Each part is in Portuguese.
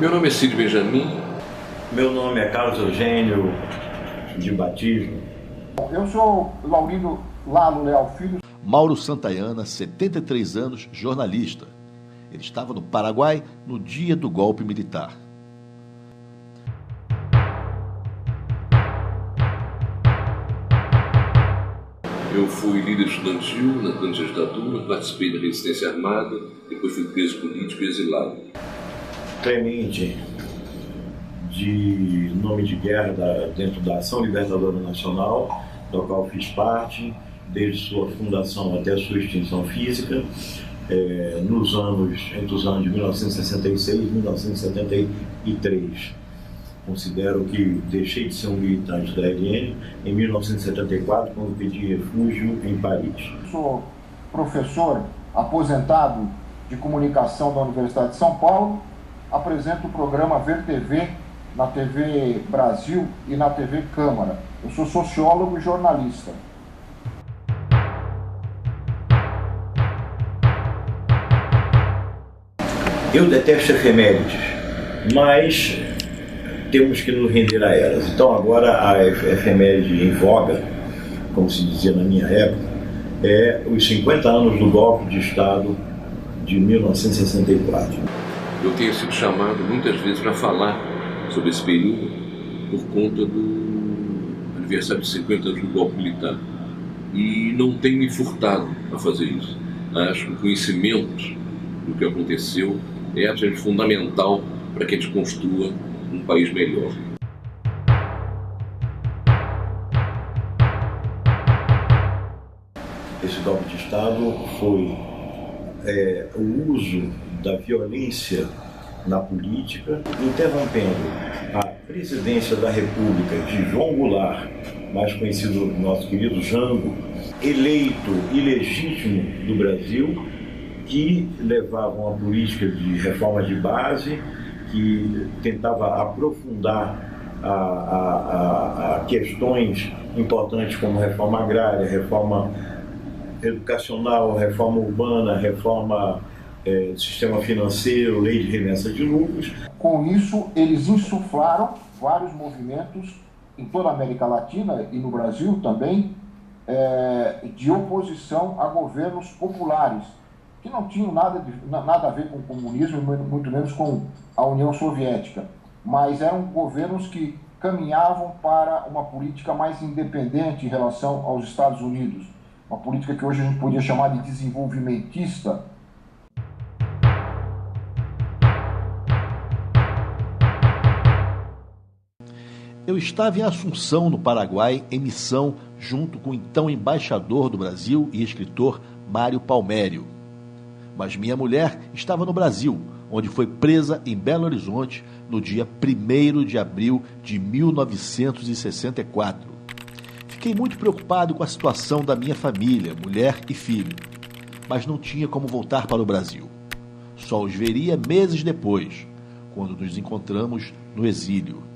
Meu nome é Cid Benjamin. Meu nome é Carlos Eugênio de batismo. Eu sou Laurindo Lalo Leal Filho. Mauro Santayana, 73 anos, jornalista. Ele estava no Paraguai no dia do golpe militar. Eu fui líder estudantil na durante a ditadura, participei da resistência armada, depois fui preso político e exilado. Clemente, de nome de guerra dentro da Ação Libertadora Nacional, da qual fiz parte, desde sua fundação até sua extinção física, entre os anos de 1966 e 1973. Considero que deixei de ser um militante da RN em 1974, quando pedi refúgio em Paris. Sou professor aposentado de comunicação da Universidade de São Paulo, apresento o programa Ver TV na TV Brasil e na TV Câmara. Eu sou sociólogo e jornalista. Eu detesto efemérides, mas temos que nos render a elas. Então agora a efeméride em voga, como se dizia na minha época, é os 50 anos do golpe de Estado de 1964. Eu tenho sido chamado muitas vezes para falar sobre esse período por conta do aniversário de 50 anos do golpe militar. E não tenho me furtado a fazer isso. Acho que o conhecimento do que aconteceu é absolutamente fundamental para que a gente construa um país melhor. Esse golpe de Estado foi o uso da violência na política, interrompendo a presidência da República de João Goulart, mais conhecido nosso querido Jango, eleito ilegítimo do Brasil, que levava uma política de reforma de base, que tentava aprofundar a questões importantes como reforma agrária, reforma educacional, reforma urbana, reforma do sistema financeiro, lei de remessa de lucros. Com isso, eles insuflaram vários movimentos em toda a América Latina e no Brasil também, de oposição a governos populares, que não tinham nada a ver com o comunismo e muito menos com a União Soviética, mas eram governos que caminhavam para uma política mais independente em relação aos Estados Unidos, uma política que hoje a gente podia chamar de desenvolvimentista. Eu estava em Assunção, no Paraguai, em missão, junto com o então embaixador do Brasil e escritor Mário Palmério. Mas minha mulher estava no Brasil, onde foi presa em Belo Horizonte no dia 1º de abril de 1964. Fiquei muito preocupado com a situação da minha família, mulher e filho, mas não tinha como voltar para o Brasil. Só os veria meses depois, quando nos encontramos no exílio.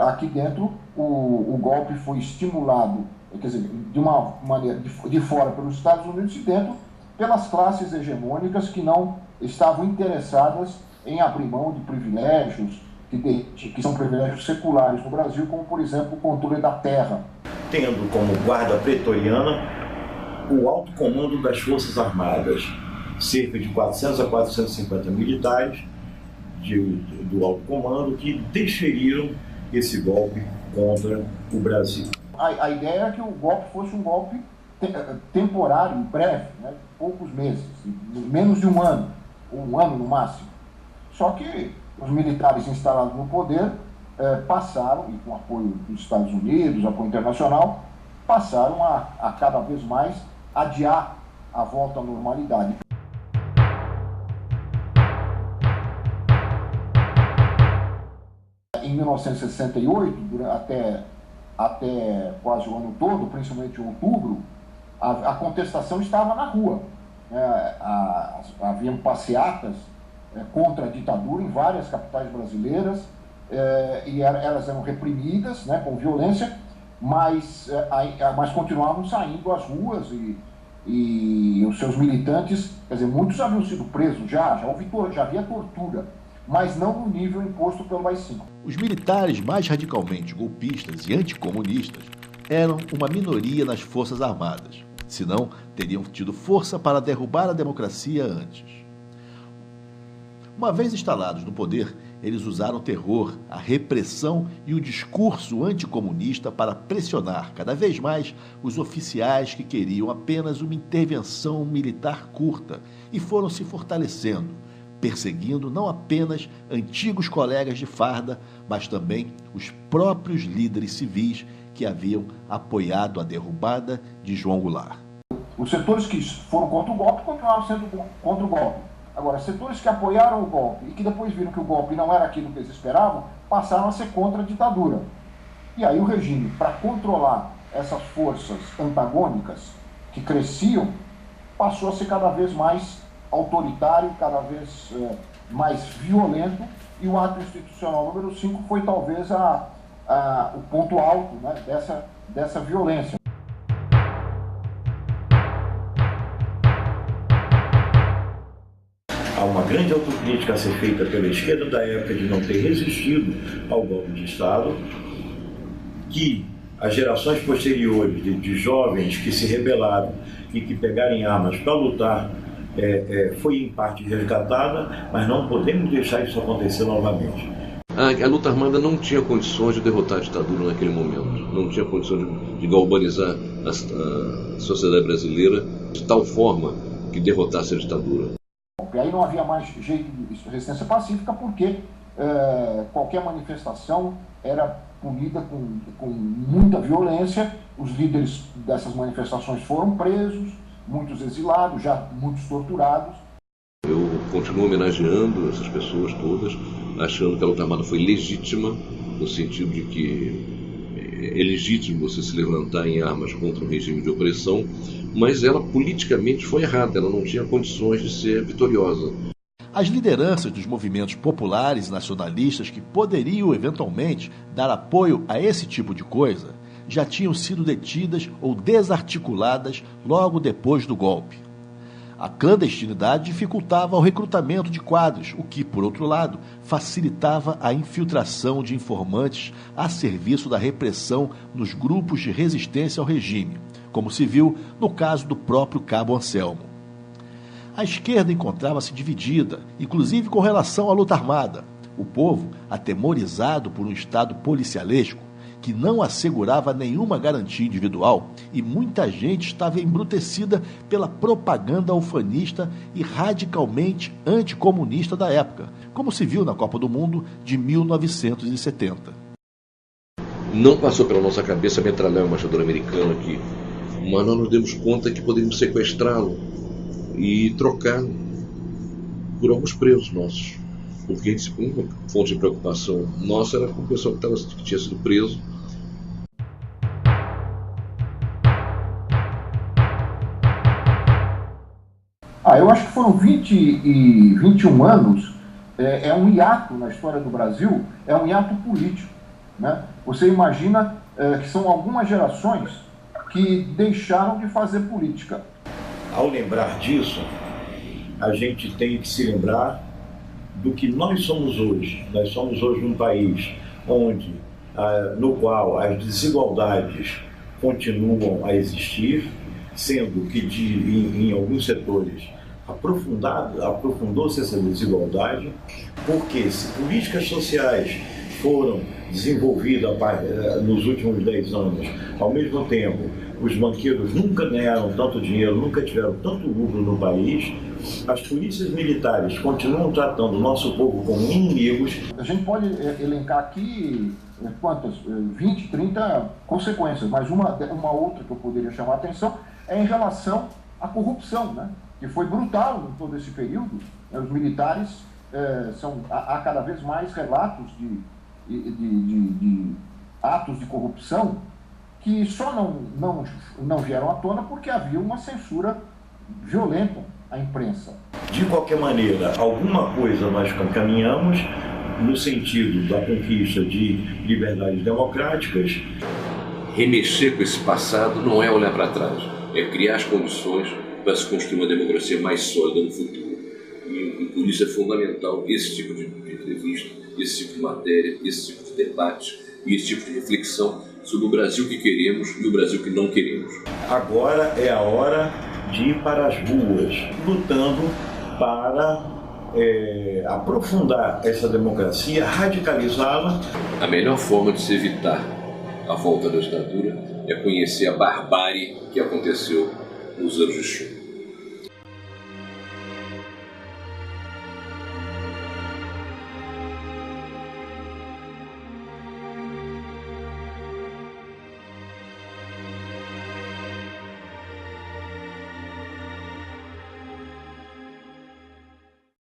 Aqui dentro, o golpe foi estimulado, quer dizer, de uma maneira de fora pelos Estados Unidos e dentro pelas classes hegemônicas que não estavam interessadas em abrir mão de privilégios que são privilégios seculares no Brasil, como, por exemplo, o controle da terra. Tendo como guarda pretoriana o alto comando das Forças Armadas, cerca de 400 a 450 militares do alto comando que desferiram esse golpe contra o Brasil. A ideia era que o golpe fosse um golpe temporário, breve, né? Poucos meses, menos de um ano no máximo. Só que os militares instalados no poder passaram, e com apoio dos Estados Unidos, apoio internacional, passaram a cada vez mais adiar a volta à normalidade. Em 1968, até quase o ano todo, principalmente em outubro, a contestação estava na rua. Haviam passeatas contra a ditadura em várias capitais brasileiras, e elas eram reprimidas, né, com violência, mas continuavam saindo às ruas e os seus militantes, quer dizer, muitos haviam sido presos já havia tortura, mas não no nível imposto pelo AI-5. Os militares mais radicalmente golpistas e anticomunistas eram uma minoria nas Forças Armadas, senão teriam tido força para derrubar a democracia antes. Uma vez instalados no poder, eles usaram o terror, a repressão e o discurso anticomunista para pressionar cada vez mais os oficiais que queriam apenas uma intervenção militar curta e foram se fortalecendo, perseguindo não apenas antigos colegas de farda, mas também os próprios líderes civis que haviam apoiado a derrubada de João Goulart. Os setores que foram contra o golpe continuaram sendo contra o golpe. Agora, setores que apoiaram o golpe e que depois viram que o golpe não era aquilo que eles esperavam, passaram a ser contra a ditadura. E aí o regime, para controlar essas forças antagônicas que cresciam, passou a ser cada vez mais autoritário, cada vez mais violento, e o ato institucional número 5 foi talvez o ponto alto, né, dessa violência. Há uma grande autocrítica a ser feita pela esquerda da época de não ter resistido ao golpe de Estado, que as gerações posteriores de jovens que se rebelaram e que pegaram armas para lutar foi em parte resgatada, mas não podemos deixar isso acontecer novamente. A luta armada não tinha condições de derrotar a ditadura naquele momento, não tinha condições de galvanizar a sociedade brasileira de tal forma que derrotasse a ditadura. E aí não havia mais jeito de resistência pacífica, porque qualquer manifestação era punida com muita violência. Os líderes dessas manifestações foram presos, muitos exilados, já muitos torturados. Eu continuo homenageando essas pessoas todas, achando que a luta armada foi legítima, no sentido de que é legítimo você se levantar em armas contra um regime de opressão, mas ela politicamente foi errada, ela não tinha condições de ser vitoriosa. As lideranças dos movimentos populares e nacionalistas que poderiam eventualmente dar apoio a esse tipo de coisa já tinham sido detidas ou desarticuladas logo depois do golpe. A clandestinidade dificultava o recrutamento de quadros, o que, por outro lado, facilitava a infiltração de informantes a serviço da repressão nos grupos de resistência ao regime, como se viu no caso do próprio Cabo Anselmo. A esquerda encontrava-se dividida, inclusive com relação à luta armada. O povo, atemorizado por um Estado policialesco, que não assegurava nenhuma garantia individual, e muita gente estava embrutecida pela propaganda ufanista e radicalmente anticomunista da época, como se viu na Copa do Mundo de 1970. Não passou pela nossa cabeça metralhar o embaixador americano aqui, mas nós nos demos conta que poderíamos sequestrá-lo e trocá-lo por alguns presos nossos, porque uma fonte de preocupação nossa era com o pessoal que tinha sido preso. Eu acho que foram 20 e 21 anos, é um hiato na história do Brasil, é um hiato político, né? Você imagina que são algumas gerações que deixaram de fazer política. Ao lembrar disso, a gente tem que se lembrar do que nós somos hoje. Nós somos hoje um país no qual as desigualdades continuam a existir, sendo que em alguns setores aprofundou-se essa desigualdade, porque se políticas sociais foram desenvolvidas nos últimos 10 anos, ao mesmo tempo, os banqueiros nunca ganharam tanto dinheiro, nunca tiveram tanto lucro no país, as polícias militares continuam tratando o nosso povo como inimigos. A gente pode elencar aqui quantas? 20, 30 consequências, mas uma outra que eu poderia chamar a atenção é em relação à corrupção, né? Que foi brutal em todo esse período. Os militares, há cada vez mais relatos de atos de corrupção que só não vieram à tona porque havia uma censura violenta à imprensa. De qualquer maneira, alguma coisa nós caminhamos no sentido da conquista de liberdades democráticas. Remexer com esse passado não é olhar para trás, é criar as condições para se construir uma democracia mais sólida no futuro. E por isso é fundamental esse tipo de esse tipo de matéria, esse tipo de debate e esse tipo de reflexão sobre o Brasil que queremos e o Brasil que não queremos. Agora é a hora de ir para as ruas, lutando para aprofundar essa democracia, radicalizá-la. A melhor forma de se evitar a volta da ditadura é conhecer a barbárie que aconteceu nos anos de chumbo.